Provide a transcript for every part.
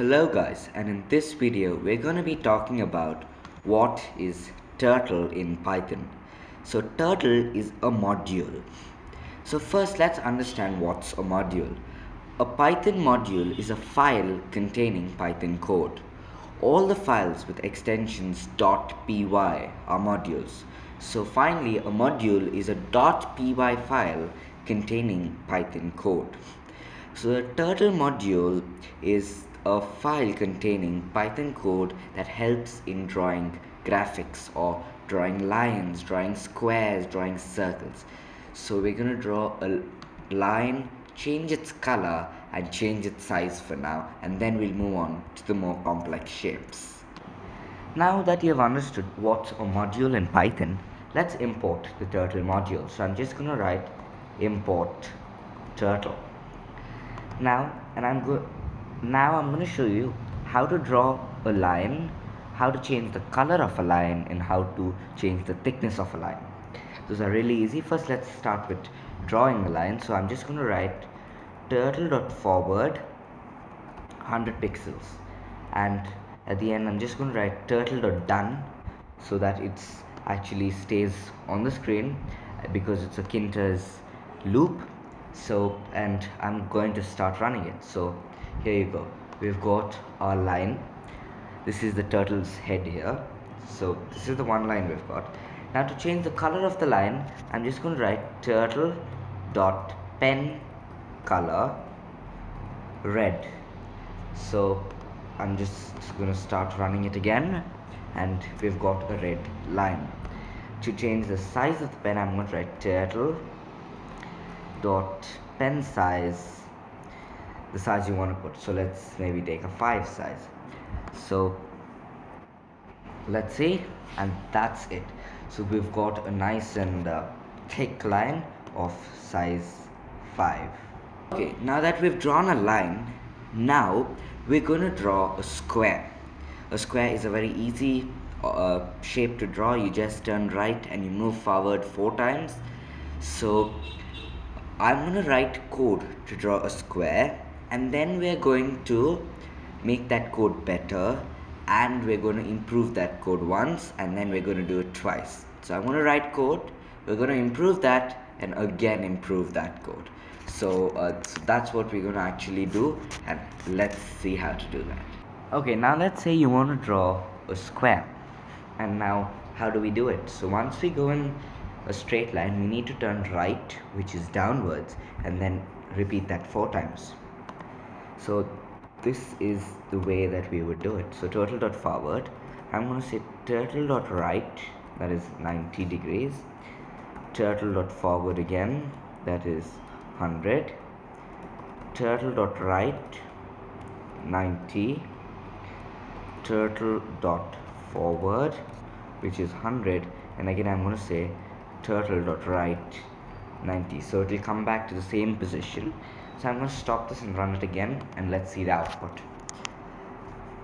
Hello guys, and in this video we're going to be talking about what is turtle in Python. So turtle is a module. So first let's understand what's a module. A Python module is a file containing Python code. All the files with extensions .py are modules. So finally a module is a .py file containing Python code. So the turtle module is a file containing Python code that helps in drawing graphics or drawing lines, drawing squares, drawing circles. So we're going to draw a line, change its color and change its size for now, and then we'll move on to the more complex shapes. Now that you have understood what's a module in Python, let's import the turtle module. So I'm just going to write import turtle. Now I'm going to show you how to draw a line, how to change the color of a line, and how to change the thickness of a line. Those are really easy. First let's start with drawing a line. So I'm just going to write turtle.forward 100 pixels, and at the end I'm just going to write turtle.done so that it's actually stays on the screen because it's akin to its loop. So, and I'm going to start running it. So here you go, we've got our line. This is the turtle's head here. So this is the one line we've got. Now to change the color of the line, I'm just going to write turtle dot pen color red. So I'm just going to start running it again, and we've got a red line. To change the size of the pen, I'm going to write turtle dot pen size, the size you want to put. So let's maybe take a 5 size. So let's see, and that's it. So we've got a nice and thick line of size 5. Okay, now that we've drawn a line, now we're going to draw a square. A square is a very easy shape to draw. You just turn right and you move forward 4 times. So I'm going to write code to draw a square, and then we're going to make that code better, and we're going to improve that code once, and then we're going to do it twice. So I'm going to write code, we're going to improve that, and again improve that code. So that's what we're going to actually do, and let's see how to do that. Okay, now let's say you want to draw a square, and now how do we do it? So once we go in a straight line, we need to turn right, which is downwards, and then repeat that 4 times. So this is the way that we would do it. So turtle.forward, I'm going to say turtle.right, that is 90 degrees, turtle.forward again, that is 100, turtle.right 90, turtle.forward, which is 100, and again I'm going to say turtle.right 90. So it will come back to the same position. So I'm going to stop this and run it again, and let's see the output.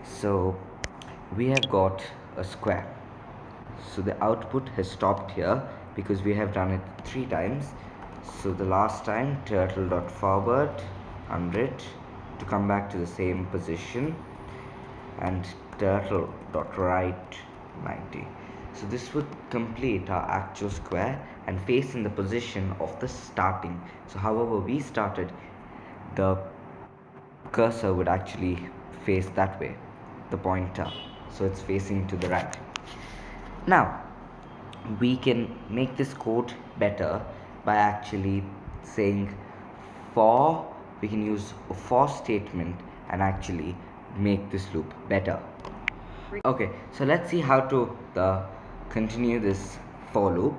So we have got a square. So the output has stopped here because we have done it 3 times. So the last time turtle.forward 100 to come back to the same position, and turtle.right 90. So this would complete our actual square and face in the position of the starting. So however we started, the cursor would actually face that way, the pointer, so it's facing to the right. Now we can make this code better by actually saying for. We can use a for statement and actually make this loop better. Okay, so let's see how to continue this for loop.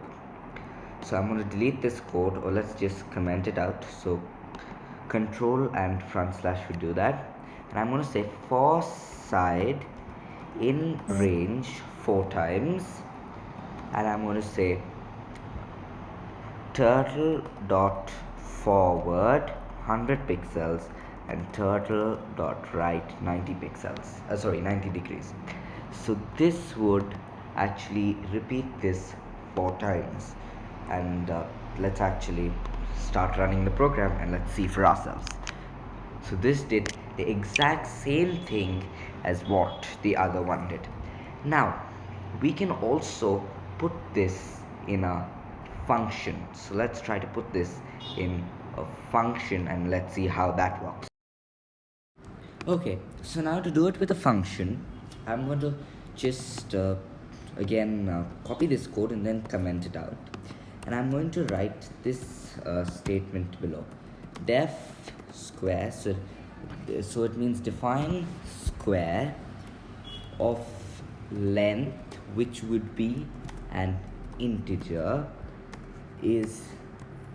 So I'm going to delete this code, or let's just comment it out. So control and front slash would do that, and I'm going to say for side in range 4 times, and I'm going to say turtle dot forward 100 pixels and turtle dot right 90 pixels, 90 degrees. So this would actually repeat this 4 times, and let's actually start running the program and let's see for ourselves. So this did the exact same thing as what the other one did. Now, we can also put this in a function. So let's try to put this in a function and let's see how that works. Okay, so now to do it with a function, I'm going to just again copy this code and then comment it out. And I'm going to write this statement below. Def square, so it means define square of length, which would be an integer, is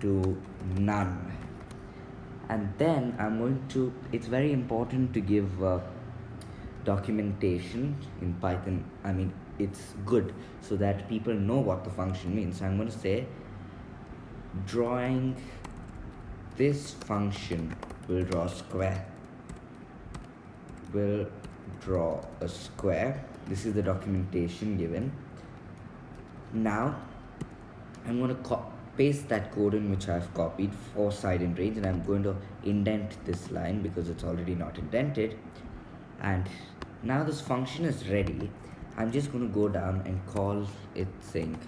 to none. And then I'm going to, it's very important to give documentation in Python. I mean, it's good so that people know what the function means. So I'm going to say drawing this function will draw a square. Will draw a square. This is the documentation given. Now I'm going to paste that code in which I've copied for side and range, and I'm going to indent this line because it's already not indented. And now this function is ready. I'm just going to go down and call it saying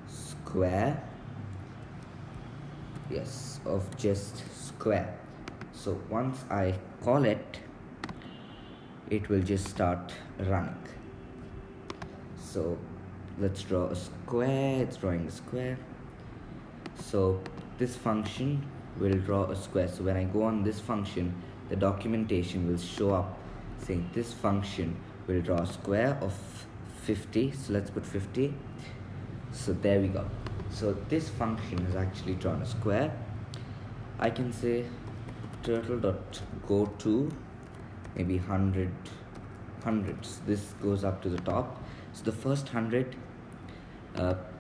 square, yes, of just square. So once I call it, it will just start running. So let's draw a square. It's drawing a square. So this function will draw a square. So when I go on this function, the documentation will show up saying this function will draw a square of 50. So let's put 50. So there we go. So this function has actually drawn a square. I can say turtle.go to maybe 100 hundreds. This goes up to the top. So the first 100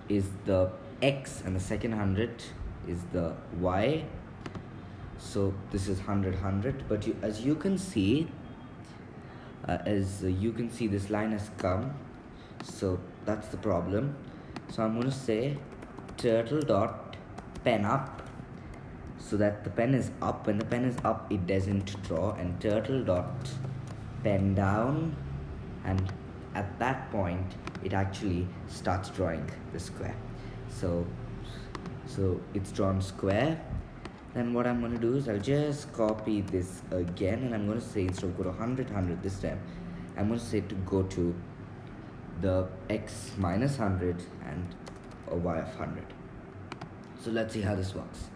is the x and the second 100 is the y. So this is 100. But as you can see this line has come, so that's the problem. So I'm going to say turtle dot pen up, so that the pen is up. When the pen is up, it doesn't draw, and turtle dot pen down, and at that point it actually starts drawing the square. So it's drawn square. Then what I'm going to do is I'll just copy this again, and I'm going to say instead of go to 100 this time, I'm going to say to go to the x minus 100 and a y of 100. So let's see how this works.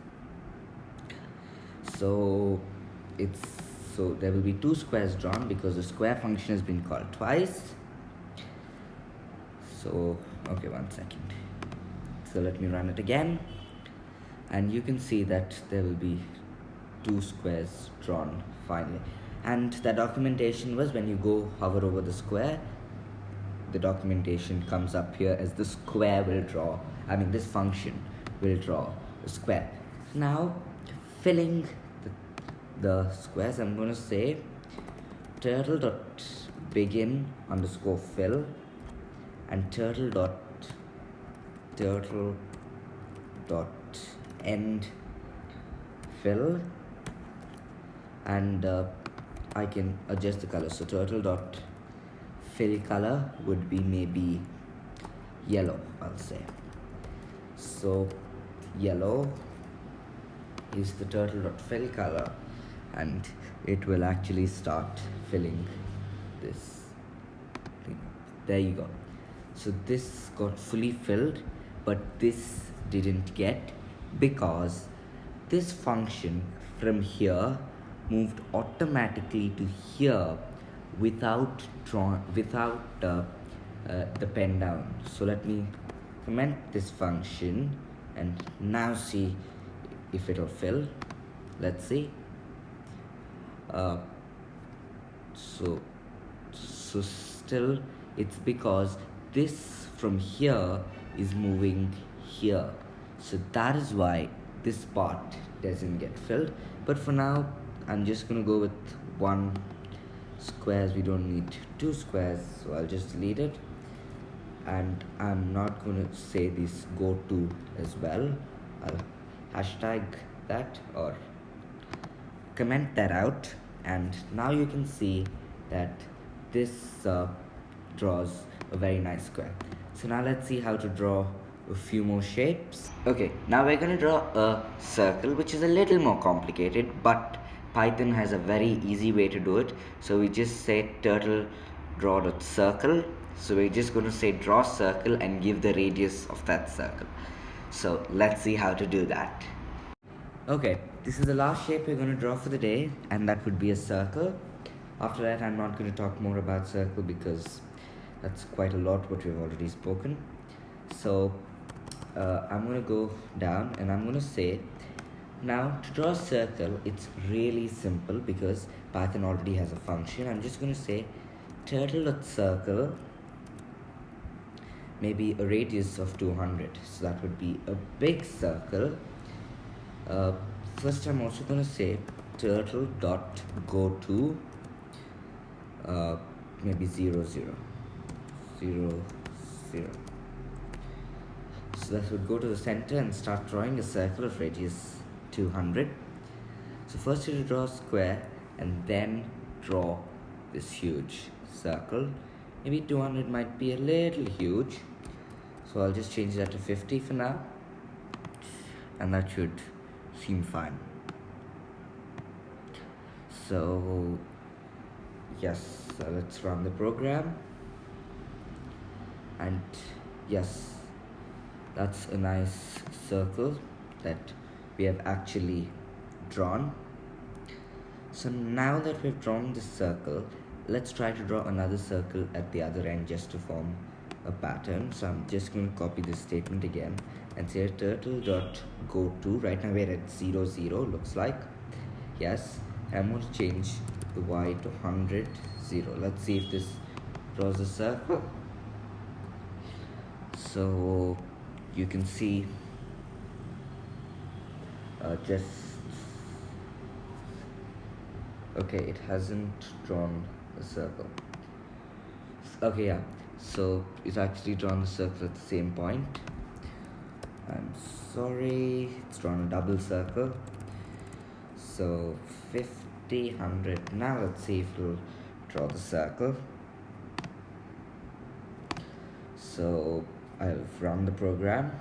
So there will be two squares drawn because the square function has been called twice. So okay, 1 second. So let me run it again, and you can see that there will be two squares drawn finally. And the documentation was, when you go hover over the square, the documentation comes up here as the square will draw, this function will draw a square. Now filling the squares, I'm going to say turtle dot begin underscore fill and turtle dot end fill, and I can adjust the color. So turtle dot fill color would be maybe yellow, I'll say. So yellow is the turtle dot fill color, and it will actually start filling this thing. There you go. So this got fully filled, but this didn't get, because this function from here moved automatically to here without the pen down. So let me comment this function and now see if it'll fill. Let's see. So still it's because this from here is moving here, so that is why this part doesn't get filled. But for now I'm just gonna go with one squares. We don't need two squares, so I'll just delete it, and I'm not gonna say this go to as well. I'll hashtag that or comment that out, and now you can see that this draws a very nice square. So now let's see how to draw a few more shapes. Okay, now we're going to draw a circle, which is a little more complicated, but Python has a very easy way to do it. So we just say turtle draw dot circle. So we're just going to say draw circle and give the radius of that circle. So let's see how to do that. Okay, this is the last shape we're going to draw for the day, and that would be a circle. After that, I'm not going to talk more about circle because that's quite a lot what we've already spoken. So I'm going to go down and I'm going to say, now to draw a circle, it's really simple because Python already has a function. I'm just going to say turtle.circle, maybe a radius of 200. So that would be a big circle. First, I'm also going to say turtle.goto, maybe 0, 0, 0, 0. So that would go to the center and start drawing a circle of radius 200. So first you draw a square and then draw this huge circle. Maybe 200 might be a little huge, so I'll just change that to 50 for now, and that should seem fine. So yes, let's run the program, and yes, that's a nice circle that we have actually drawn. So now that we've drawn this circle, let's try to draw another circle at the other end just to form a pattern. So I'm just going to copy this statement again and say turtle.goto. Right now we're at 0, 0, looks like. Yes, I'm going to change the y to 100, 0. Let's see if this draws a circle. So you can see okay, it hasn't drawn a circle. Okay, yeah, so it's actually drawn a circle at the same point. I'm sorry, it's drawn a double circle. So 50, 100. Now let's see if it'll draw the circle. So I'll run the program.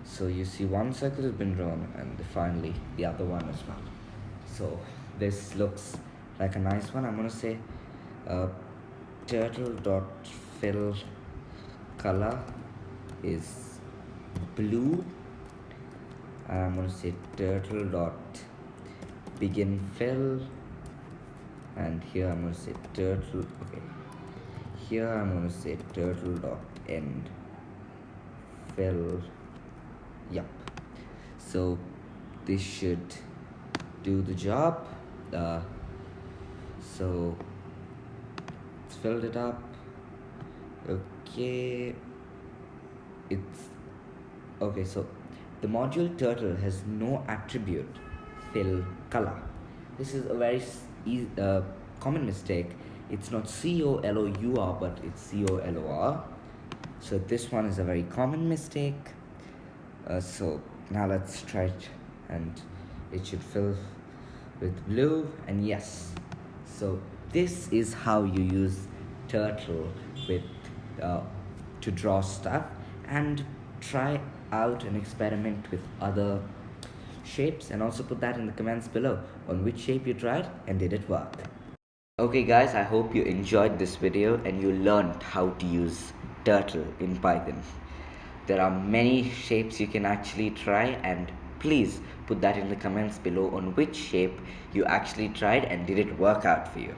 So you see one circle has been drawn and finally the other one as well. So this looks like a nice one. I'm going to say turtle.fill color is blue. I'm going to say turtle.begin fill, and here I'm going to say turtle. Okay, here I'm going to say turtle.end fill. Yep, so this should do the job. So it's filled it up. Okay, it's okay. So the module turtle has no attribute fill color. This is a very common mistake. It's not COLOUR, but it's COLOR. So this one is a very common mistake. So now let's try it, and it should fill with blue, and yes. So this is how you use turtle with to draw stuff, and try out and experiment with other shapes, and also put that in the comments below on which shape you tried and did it work. Okay guys, I hope you enjoyed this video and you learned how to use turtle in Python. There are many shapes you can actually try, and please put that in the comments below on which shape you actually tried and did it work out for you.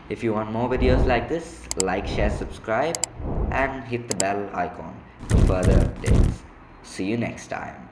If you want more videos like this, like, share, subscribe, and hit the bell icon for further updates. See you next time.